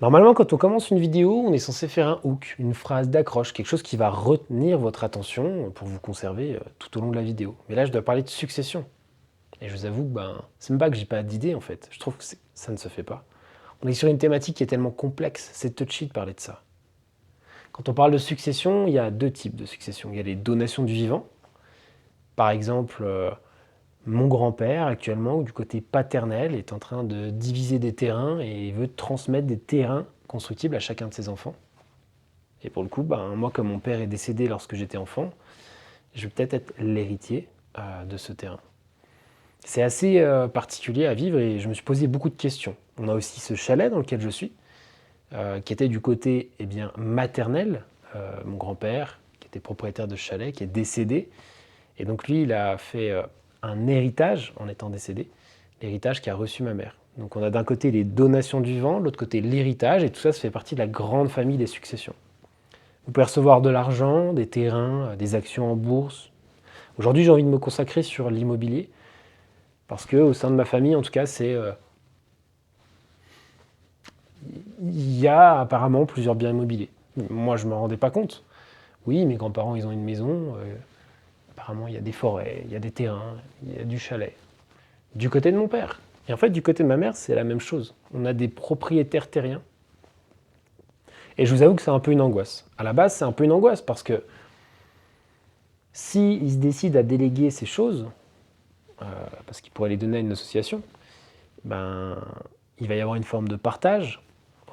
Normalement, quand on commence une vidéo, on est censé faire un hook, une phrase d'accroche, quelque chose qui va retenir votre attention pour vous conserver tout au long de la vidéo. Mais là, je dois parler de succession. Et je vous avoue que c'est même pas que j'ai pas d'idée en fait. Je trouve que ça ne se fait pas. On est sur une thématique qui est tellement complexe, c'est touchy de parler de ça. Quand on parle de succession, il y a deux types de succession. Il y a les donations du vivant. Par exemple, mon grand-père actuellement, du côté paternel, est en train de diviser des terrains et veut transmettre des terrains constructibles à chacun de ses enfants. Et pour le coup, moi, comme mon père est décédé lorsque j'étais enfant, je vais peut-être être l'héritier de ce terrain. C'est assez particulier à vivre et je me suis posé beaucoup de questions. On a aussi ce chalet dans lequel je suis, qui était du côté maternel. Mon grand-père, qui était propriétaire de ce chalet, qui est décédé. Et donc lui, il a fait un héritage en étant décédé, l'héritage qu'a reçu ma mère. Donc on a d'un côté les donations du vivant, de l'autre côté l'héritage, et tout ça, ça fait partie de la grande famille des successions. Vous pouvez recevoir de l'argent, des terrains, des actions en bourse. Aujourd'hui, j'ai envie de me consacrer sur l'immobilier parce que au sein de ma famille, en tout cas, il y a apparemment plusieurs biens immobiliers. Moi, je ne me rendais pas compte. Oui, mes grands-parents, ils ont une maison. Apparemment, il y a des forêts, il y a des terrains, il y a du chalet. Du côté de mon père. Et en fait, du côté de ma mère, c'est la même chose. On a des propriétaires terriens. Et je vous avoue que c'est un peu une angoisse. À la base, c'est un peu une angoisse parce que s'ils se décident à déléguer ces choses, parce qu'ils pourraient les donner à une association, ben, il va y avoir une forme de partage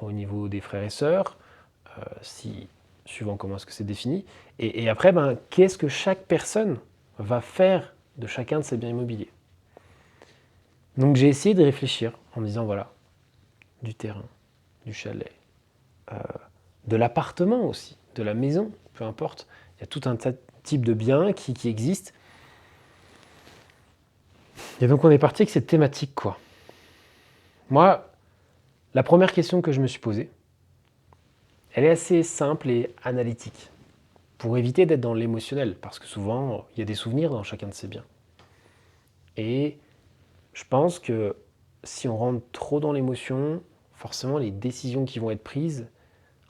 au niveau des frères et sœurs, si, suivant comment est-ce que c'est défini. Et après, qu'est-ce que chaque personne va faire de chacun de ces biens immobiliers? Donc j'ai essayé de réfléchir en me disant, voilà, du terrain, du chalet, de l'appartement aussi, de la maison, peu importe. Il y a tout un tas de types de biens qui existent. Et donc on est parti avec cette thématique, quoi. Moi, la première question que je me suis posée, elle est assez simple et analytique, pour éviter d'être dans l'émotionnel, parce que souvent, il y a des souvenirs dans chacun de ces biens. Et je pense que si on rentre trop dans l'émotion, forcément les décisions qui vont être prises,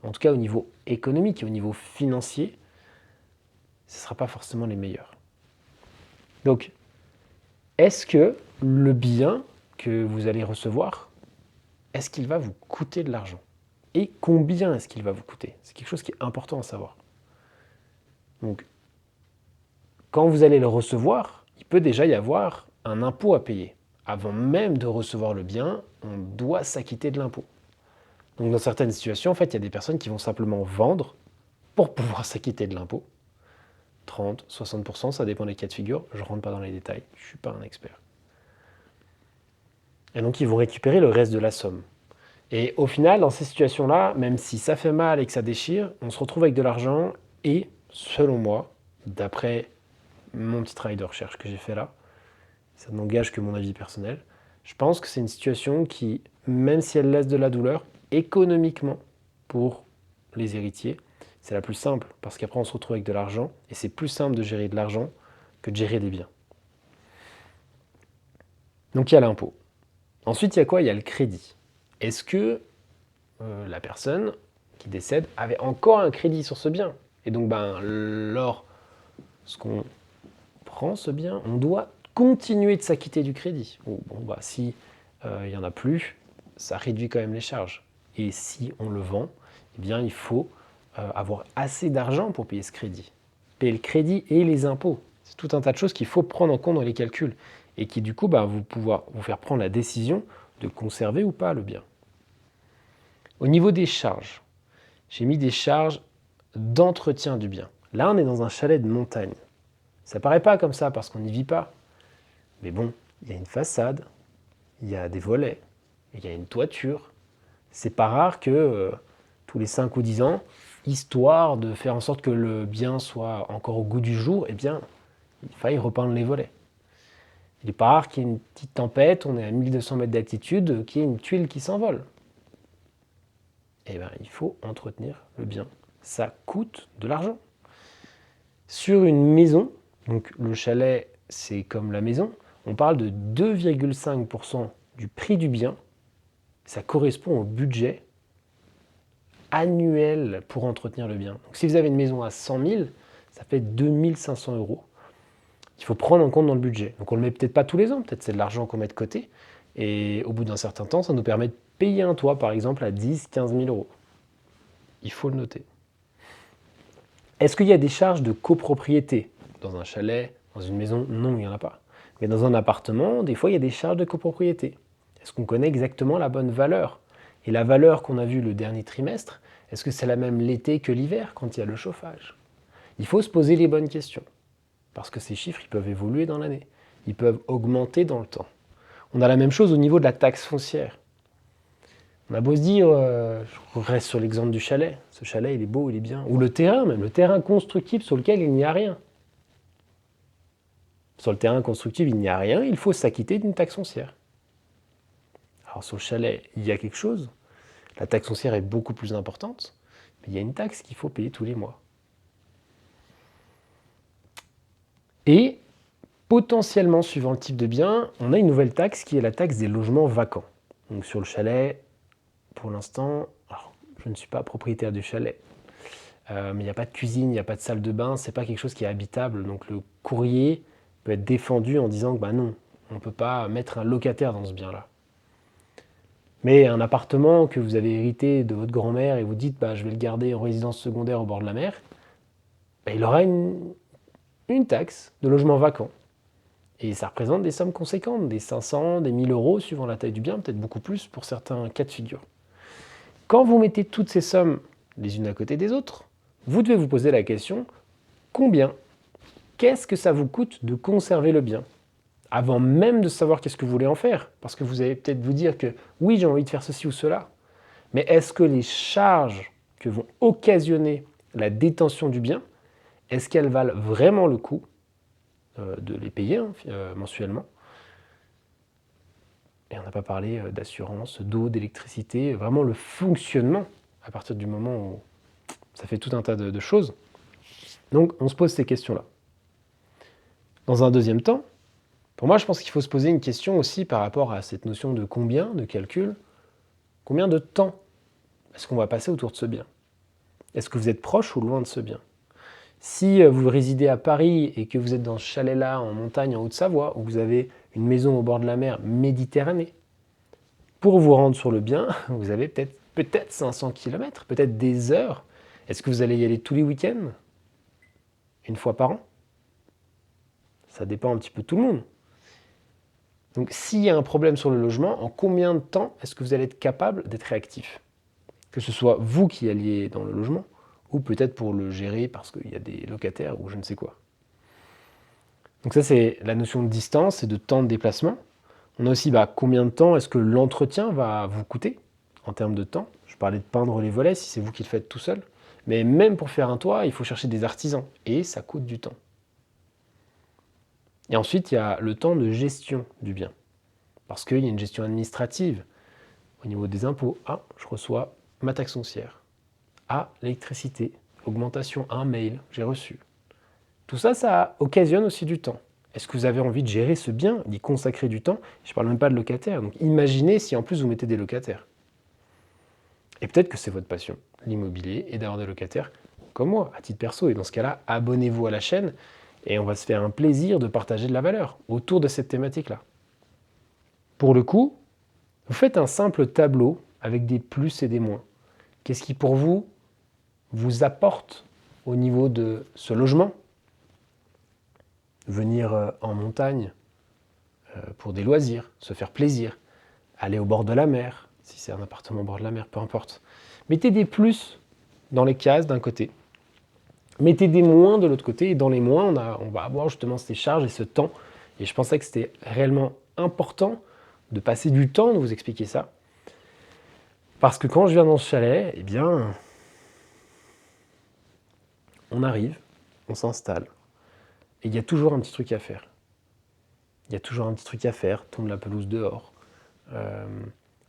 en tout cas au niveau économique et au niveau financier, ce ne sera pas forcément les meilleures. Donc, est-ce que le bien que vous allez recevoir, est-ce qu'il va vous coûter de l'argent? Et combien est-ce qu'il va vous coûter? C'est quelque chose qui est important à savoir. Donc, quand vous allez le recevoir, il peut déjà y avoir un impôt à payer. Avant même de recevoir le bien, on doit s'acquitter de l'impôt. Donc dans certaines situations, en fait, il y a des personnes qui vont simplement vendre pour pouvoir s'acquitter de l'impôt. 30, 60%, ça dépend des cas de figure. Je ne rentre pas dans les détails, je ne suis pas un expert. Et donc ils vont récupérer le reste de la somme. Et au final, dans ces situations-là, même si ça fait mal et que ça déchire, on se retrouve avec de l'argent et, selon moi, d'après mon petit travail de recherche que j'ai fait là, ça n'engage que mon avis personnel, je pense que c'est une situation qui, même si elle laisse de la douleur, économiquement, pour les héritiers, c'est la plus simple, parce qu'après on se retrouve avec de l'argent, et c'est plus simple de gérer de l'argent que de gérer des biens. Donc il y a l'impôt. Ensuite, il y a quoi? Il y a le crédit. Est-ce que la personne qui décède avait encore un crédit sur ce bien? Et donc, lorsqu'on prend ce bien, on doit continuer de s'acquitter du crédit. Si il n'y en a plus, ça réduit quand même les charges. Et si on le vend, eh bien, il faut avoir assez d'argent pour payer ce crédit. Payer le crédit et les impôts. C'est tout un tas de choses qu'il faut prendre en compte dans les calculs et qui, du coup, vous faire prendre la décision de conserver ou pas le bien. Au niveau des charges, j'ai mis des charges d'entretien du bien. Là, on est dans un chalet de montagne. Ça paraît pas comme ça parce qu'on n'y vit pas. Mais bon, il y a une façade, il y a des volets, il y a une toiture. C'est pas rare que tous les 5 ou 10 ans, histoire de faire en sorte que le bien soit encore au goût du jour, eh bien, il faille repeindre les volets. Il n'est pas rare qu'il y ait une petite tempête, on est à 1200 mètres d'altitude, qu'il y ait une tuile qui s'envole. Eh bien, il faut entretenir le bien. Ça coûte de l'argent. Sur une maison, donc le chalet, c'est comme la maison, on parle de 2,5% du prix du bien. Ça correspond au budget annuel pour entretenir le bien. Donc si vous avez une maison à 100 000, ça fait 2 500 euros. Il faut prendre en compte dans le budget. Donc on ne le met peut-être pas tous les ans, peut-être c'est de l'argent qu'on met de côté. Et au bout d'un certain temps, ça nous permet de payer un toit, par exemple, à 10 15 000 euros. Il faut le noter. Est-ce qu'il y a des charges de copropriété dans un chalet, dans une maison? Non, il n'y en a pas. Mais dans un appartement, des fois, il y a des charges de copropriété. Est-ce qu'on connaît exactement la bonne valeur? Et la valeur qu'on a vue le dernier trimestre, est-ce que c'est la même l'été que l'hiver quand il y a le chauffage? Il faut se poser les bonnes questions. Parce que ces chiffres, ils peuvent évoluer dans l'année. Ils peuvent augmenter dans le temps. On a la même chose au niveau de la taxe foncière. On a beau se dire, je reste sur l'exemple du chalet, ce chalet il est beau, il est bien. Ou le terrain même, le terrain constructible sur lequel il n'y a rien. Sur le terrain constructible, il n'y a rien, il faut s'acquitter d'une taxe foncière. Alors sur le chalet, il y a quelque chose, la taxe foncière est beaucoup plus importante, mais il y a une taxe qu'il faut payer tous les mois. Et potentiellement, suivant le type de bien, on a une nouvelle taxe qui est la taxe des logements vacants. Donc sur le chalet, pour l'instant, je ne suis pas propriétaire du chalet, mais il n'y a pas de cuisine, il n'y a pas de salle de bain, c'est pas quelque chose qui est habitable. Donc le courrier peut être défendu en disant que non, on ne peut pas mettre un locataire dans ce bien-là. Mais un appartement que vous avez hérité de votre grand-mère et vous dites je vais le garder en résidence secondaire au bord de la mer, il aura une taxe de logement vacant. Et ça représente des sommes conséquentes, des 500, des 1000 euros suivant la taille du bien, peut-être beaucoup plus pour certains cas de figure. Quand vous mettez toutes ces sommes les unes à côté des autres, vous devez vous poser la question, combien? Qu'est-ce que ça vous coûte de conserver le bien? Avant même de savoir qu'est-ce que vous voulez en faire. Parce que vous allez peut-être vous dire que oui, j'ai envie de faire ceci ou cela. Mais est-ce que les charges que vont occasionner la détention du bien, est-ce qu'elles valent vraiment le coup de les payer mensuellement? Et on n'a pas parlé d'assurance, d'eau, d'électricité, vraiment le fonctionnement à partir du moment où ça fait tout un tas de choses. Donc on se pose ces questions-là. Dans un deuxième temps, pour moi je pense qu'il faut se poser une question aussi par rapport à cette notion de combien, de calcul, combien de temps est-ce qu'on va passer autour de ce bien? Est-ce que vous êtes proche ou loin de ce bien? Si vous résidez à Paris et que vous êtes dans ce chalet-là en montagne en Haute-Savoie, où vous avez une maison au bord de la mer Méditerranée, pour vous rendre sur le bien, vous avez peut-être 500 km, peut-être des heures. Est-ce que vous allez y aller tous les week-ends? Une fois par an? Ça dépend un petit peu de tout le monde. Donc s'il y a un problème sur le logement, en combien de temps est-ce que vous allez être capable d'être réactif? Que ce soit vous qui alliez dans le logement, ou peut-être pour le gérer parce qu'il y a des locataires ou je ne sais quoi. Donc ça c'est la notion de distance et de temps de déplacement. On a aussi combien de temps est-ce que l'entretien va vous coûter en termes de temps. Je parlais de peindre les volets si c'est vous qui le faites tout seul. Mais même pour faire un toit, il faut chercher des artisans et ça coûte du temps. Et ensuite, il y a le temps de gestion du bien. Parce qu'il y a une gestion administrative au niveau des impôts. Je reçois ma taxe foncière. L'électricité, augmentation, un mail, j'ai reçu. Tout ça, ça occasionne aussi du temps. Est-ce que vous avez envie de gérer ce bien, d'y consacrer du temps? Je ne parle même pas de locataires. Donc imaginez si en plus vous mettez des locataires. Et peut-être que c'est votre passion, l'immobilier, et d'avoir des locataires comme moi, à titre perso. Et dans ce cas-là, abonnez-vous à la chaîne et on va se faire un plaisir de partager de la valeur autour de cette thématique-là. Pour le coup, vous faites un simple tableau avec des plus et des moins. Qu'est-ce qui pour vous apporte au niveau de ce logement? Venir en montagne pour des loisirs, se faire plaisir, aller au bord de la mer, si c'est un appartement au bord de la mer, peu importe. Mettez des plus dans les cases d'un côté, mettez des moins de l'autre côté, et dans les moins, on va avoir justement ces charges et ce temps. Et je pensais que c'était réellement important de passer du temps de vous expliquer ça. Parce que quand je viens dans ce chalet, on arrive, on s'installe, et il y a toujours un petit truc à faire. Il y a toujours un petit truc à faire, tondre la pelouse dehors,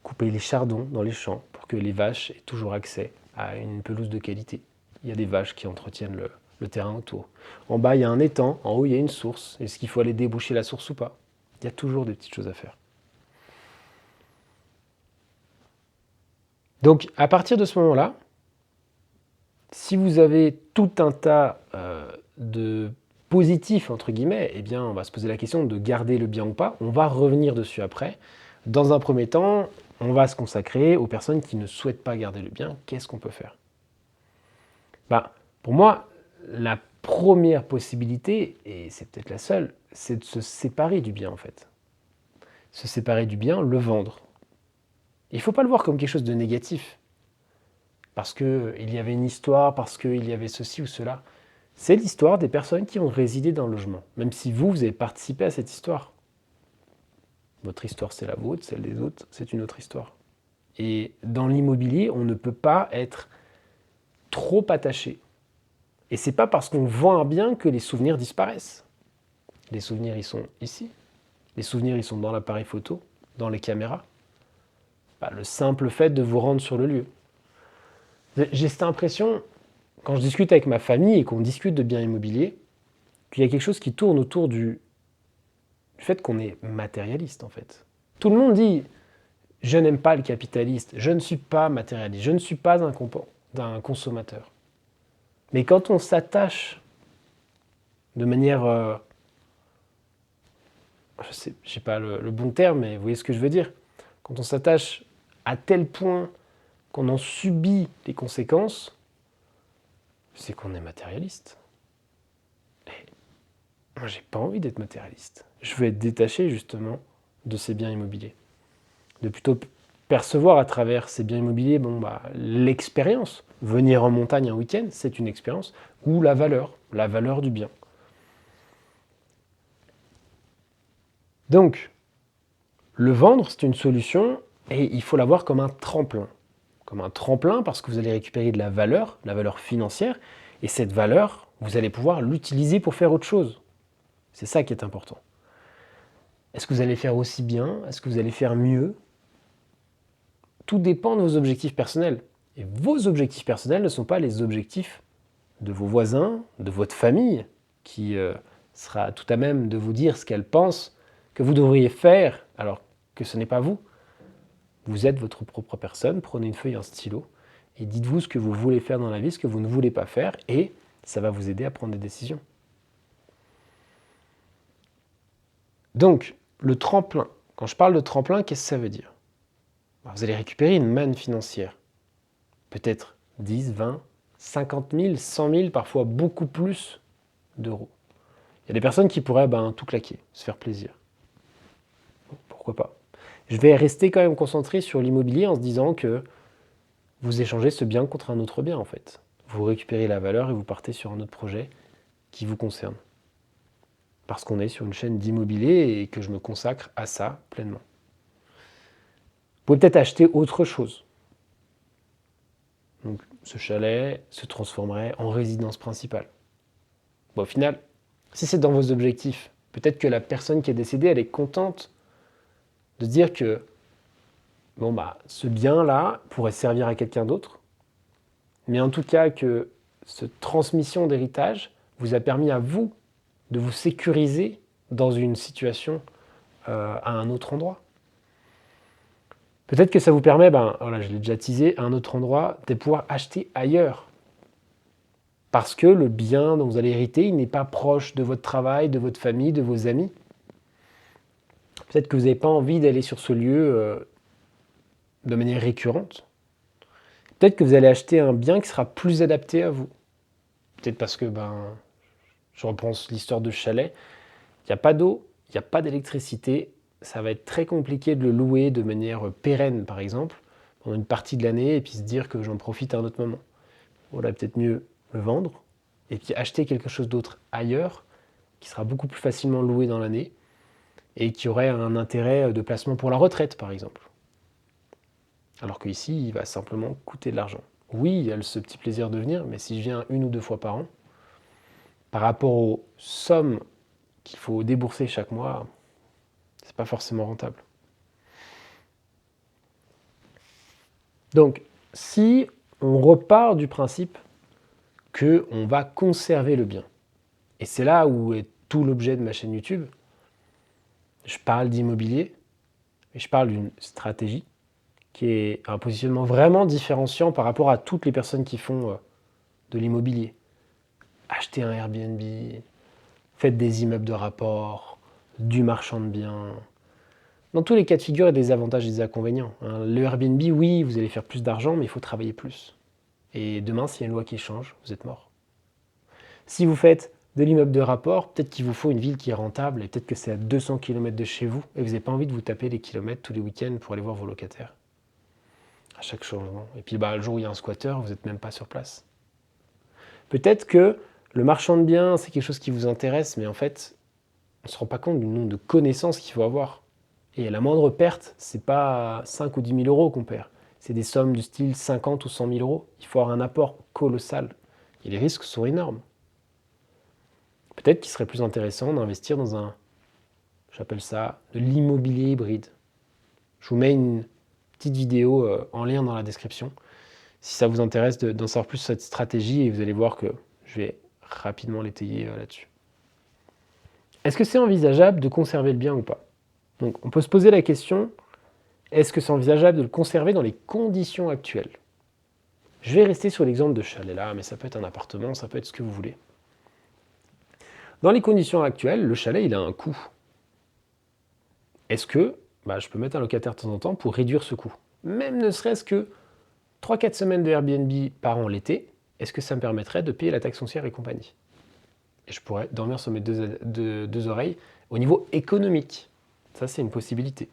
couper les chardons dans les champs pour que les vaches aient toujours accès à une pelouse de qualité. Il y a des vaches qui entretiennent le terrain autour. En bas, il y a un étang, en haut, il y a une source. Est-ce qu'il faut aller déboucher la source ou pas? Il y a toujours des petites choses à faire. Donc, à partir de ce moment-là, Si vous avez tout un tas de positifs, entre guillemets, eh bien, on va se poser la question de garder le bien ou pas. On va revenir dessus après. Dans un premier temps, on va se consacrer aux personnes qui ne souhaitent pas garder le bien. Qu'est-ce qu'on peut faire? Bah, pour moi, la première possibilité, et c'est peut-être la seule, c'est de se séparer du bien en fait. Se séparer du bien, le vendre. Il ne faut pas le voir comme quelque chose de négatif, parce qu'il y avait une histoire, parce qu'il y avait ceci ou cela. C'est l'histoire des personnes qui ont résidé dans le logement, même si vous, vous avez participé à cette histoire. Votre histoire, c'est la vôtre, celle des autres, c'est une autre histoire. Et dans l'immobilier, on ne peut pas être trop attaché. Et c'est pas parce qu'on vend un bien que les souvenirs disparaissent. Les souvenirs, ils sont ici. Les souvenirs, ils sont dans l'appareil photo, dans les caméras. Bah, le simple fait de vous rendre sur le lieu. J'ai cette impression, quand je discute avec ma famille et qu'on discute de biens immobiliers, qu'il y a quelque chose qui tourne autour du fait qu'on est matérialiste en fait. Tout le monde dit je n'aime pas le capitaliste, je ne suis pas matérialiste, je ne suis pas un consommateur. Mais quand on s'attache de manière, je ne sais pas le bon terme, mais vous voyez ce que je veux dire. Quand on s'attache à tel point qu'on en subit les conséquences, c'est qu'on est matérialiste. Et moi, j'ai pas envie d'être matérialiste. Je veux être détaché justement de ces biens immobiliers. De plutôt percevoir à travers ces biens immobiliers l'expérience. Venir en montagne un week-end, c'est une expérience. Ou la valeur du bien. Donc, le vendre, c'est une solution et il faut la voir comme un tremplin. Comme un tremplin parce que vous allez récupérer de la valeur financière, et cette valeur, vous allez pouvoir l'utiliser pour faire autre chose. C'est ça qui est important. Est-ce que vous allez faire aussi bien? Est-ce que vous allez faire mieux? Tout dépend de vos objectifs personnels. Et vos objectifs personnels ne sont pas les objectifs de vos voisins, de votre famille, qui sera tout à même de vous dire ce qu'elle pense que vous devriez faire, alors que ce n'est pas vous. Vous êtes votre propre personne, prenez une feuille et un stylo, et dites-vous ce que vous voulez faire dans la vie, ce que vous ne voulez pas faire, et ça va vous aider à prendre des décisions. Donc, le tremplin. Quand je parle de tremplin, qu'est-ce que ça veut dire? Vous allez récupérer une manne financière. Peut-être 10, 20, 50 000, 100 000, parfois beaucoup plus d'euros. Il y a des personnes qui pourraient tout claquer, se faire plaisir. Pourquoi pas? Je vais rester quand même concentré sur l'immobilier en se disant que vous échangez ce bien contre un autre bien en fait. Vous récupérez la valeur et vous partez sur un autre projet qui vous concerne. Parce qu'on est sur une chaîne d'immobilier et que je me consacre à ça pleinement. Vous pouvez peut-être acheter autre chose. Donc ce chalet se transformerait en résidence principale. Au final, si c'est dans vos objectifs, peut-être que la personne qui est décédée, elle est contente de se dire que ce bien-là pourrait servir à quelqu'un d'autre, mais en tout cas que cette transmission d'héritage vous a permis à vous de vous sécuriser dans une situation à un autre endroit. Peut-être que ça vous permet, je l'ai déjà teasé, à un autre endroit, de pouvoir acheter ailleurs. Parce que le bien dont vous allez hériter, il n'est pas proche de votre travail, de votre famille, de vos amis. Peut-être que vous n'avez pas envie d'aller sur ce lieu de manière récurrente. Peut-être que vous allez acheter un bien qui sera plus adapté à vous. Peut-être parce que, je reprends l'histoire de chalet, il n'y a pas d'eau, il n'y a pas d'électricité, ça va être très compliqué de le louer de manière pérenne, par exemple, pendant une partie de l'année, et puis se dire que j'en profite à un autre moment. Voilà, peut-être mieux le vendre, et puis acheter quelque chose d'autre ailleurs, qui sera beaucoup plus facilement loué dans l'année, et qui aurait un intérêt de placement pour la retraite, par exemple. Alors qu'ici, il va simplement coûter de l'argent. Oui, il y a ce petit plaisir de venir, mais si je viens 1 ou 2 fois par an, par rapport aux sommes qu'il faut débourser chaque mois, c'est pas forcément rentable. Donc, si on repart du principe qu'on va conserver le bien, et c'est là où est tout l'objet de ma chaîne YouTube, je parle d'immobilier, et je parle d'une stratégie qui est un positionnement vraiment différenciant par rapport à toutes les personnes qui font de l'immobilier. Achetez un Airbnb, faites des immeubles de rapport, du marchand de biens. Dans tous les cas de figure, il y a des avantages et des inconvénients. Le Airbnb, oui, vous allez faire plus d'argent, mais il faut travailler plus. Et demain, s'il y a une loi qui change, vous êtes mort. Si vous faites de l'immeuble de rapport, peut-être qu'il vous faut une ville qui est rentable, et peut-être que c'est à 200 km de chez vous, et vous n'avez pas envie de vous taper les kilomètres tous les week-ends pour aller voir vos locataires. À chaque changement. Et puis le jour où il y a un squatter, vous n'êtes même pas sur place. Peut-être que le marchand de biens, c'est quelque chose qui vous intéresse, mais en fait, on ne se rend pas compte du nombre de connaissances qu'il faut avoir. Et la moindre perte, c'est pas 5 ou 10 000 euros qu'on perd. C'est des sommes du style 50 ou 100 000 euros. Il faut avoir un apport colossal. Et les risques sont énormes. Peut-être qu'il serait plus intéressant d'investir dans j'appelle ça, de l'immobilier hybride. Je vous mets une petite vidéo en lien dans la description. Si ça vous intéresse d'en savoir plus sur cette stratégie, et vous allez voir que je vais rapidement l'étayer là-dessus. Est-ce que c'est envisageable de conserver le bien ou pas? Donc on peut se poser la question, est-ce que c'est envisageable de le conserver dans les conditions actuelles? Je vais rester sur l'exemple de chalet là, mais ça peut être un appartement, ça peut être ce que vous voulez. Dans les conditions actuelles, le chalet, il a un coût. Est-ce que je peux mettre un locataire de temps en temps pour réduire ce coût? Même ne serait-ce que 3-4 semaines de Airbnb par an l'été, est-ce que ça me permettrait de payer la taxe foncière et compagnie? Et je pourrais dormir sur mes deux oreilles au niveau économique. Ça, c'est une possibilité.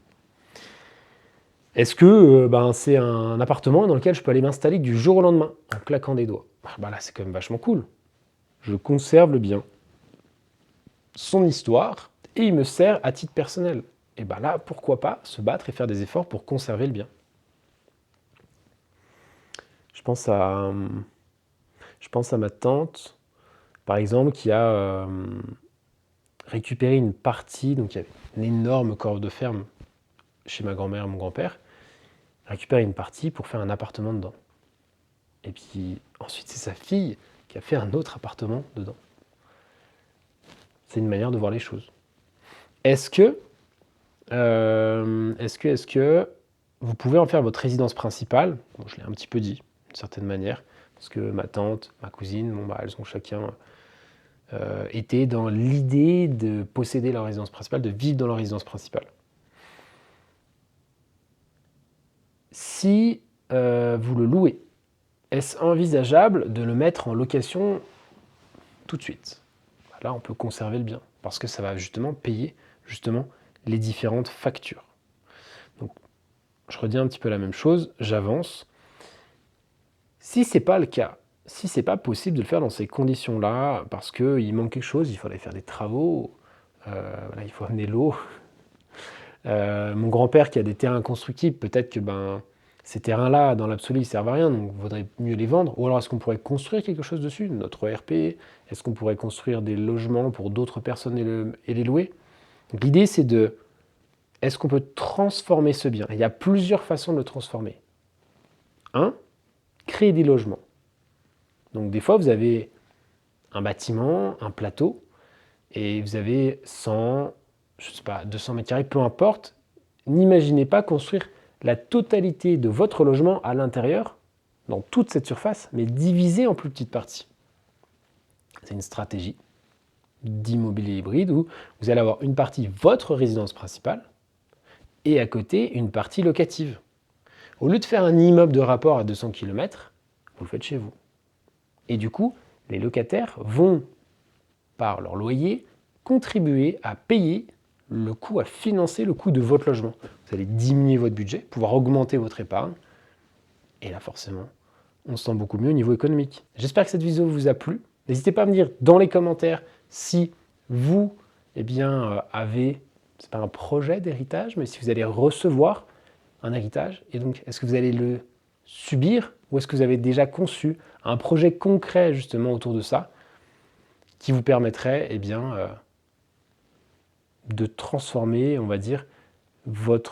Est-ce que c'est un appartement dans lequel je peux aller m'installer du jour au lendemain, en claquant des doigts? Là, c'est quand même vachement cool. Je conserve le bien, son histoire, et il me sert à titre personnel. Et là, pourquoi pas se battre et faire des efforts pour conserver le bien? Je pense à ma tante, par exemple, qui a récupéré une partie, donc il y avait une énorme corve de ferme chez ma grand-mère et mon grand-père, récupéré une partie pour faire un appartement dedans. Et puis ensuite, c'est sa fille qui a fait un autre appartement dedans. C'est une manière de voir les choses. Est-ce que vous pouvez en faire votre résidence principale? Bon, je l'ai un petit peu dit, d'une certaine manière, parce que ma tante, ma cousine, elles ont chacun été dans l'idée de posséder leur résidence principale, de vivre dans leur résidence principale. Si vous le louez, est-ce envisageable de le mettre en location tout de suite? Là, on peut conserver le bien, parce que ça va justement payer les différentes factures. Donc, je redis un petit peu la même chose, j'avance. Si ce n'est pas le cas, si ce n'est pas possible de le faire dans ces conditions-là, parce qu'il manque quelque chose, il faudrait faire des travaux, il faut amener l'eau. Mon grand-père qui a des terrains constructibles, peut-être que ces terrains-là, dans l'absolu, ils ne servent à rien, donc il vaudrait mieux les vendre. Ou alors, est-ce qu'on pourrait construire quelque chose dessus, notre ERP? Est-ce qu'on pourrait construire des logements pour d'autres personnes et les louer? Donc, l'idée, c'est est-ce qu'on peut transformer ce bien? Il y a plusieurs façons de le transformer. 1, créer des logements. Donc, des fois, vous avez un bâtiment, un plateau, et vous avez 100, 200 mètres carrés, peu importe. N'imaginez pas construire la totalité de votre logement à l'intérieur, dans toute cette surface, mais divisé en plus petites parties. C'est une stratégie d'immobilier hybride où vous allez avoir une partie votre résidence principale et à côté une partie locative. Au lieu de faire un immeuble de rapport à 200 km, vous le faites chez vous. Et du coup, les locataires vont, par leur loyer, contribuer à payer le coût, à financer le coût de votre logement. Vous allez diminuer votre budget, pouvoir augmenter votre épargne. Et là, forcément, on se sent beaucoup mieux au niveau économique. J'espère que cette vidéo vous a plu. N'hésitez pas à me dire dans les commentaires si vous avez, c'est pas un projet d'héritage, mais si vous allez recevoir un héritage. Et donc, est-ce que vous allez le subir ou est-ce que vous avez déjà conçu un projet concret justement autour de ça qui vous permettrait de transformer, on va dire, vos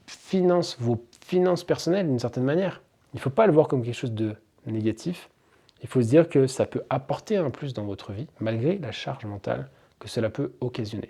finances personnelles d'une certaine manière. Il ne faut pas le voir comme quelque chose de négatif. Il faut se dire que ça peut apporter un plus dans votre vie, malgré la charge mentale que cela peut occasionner.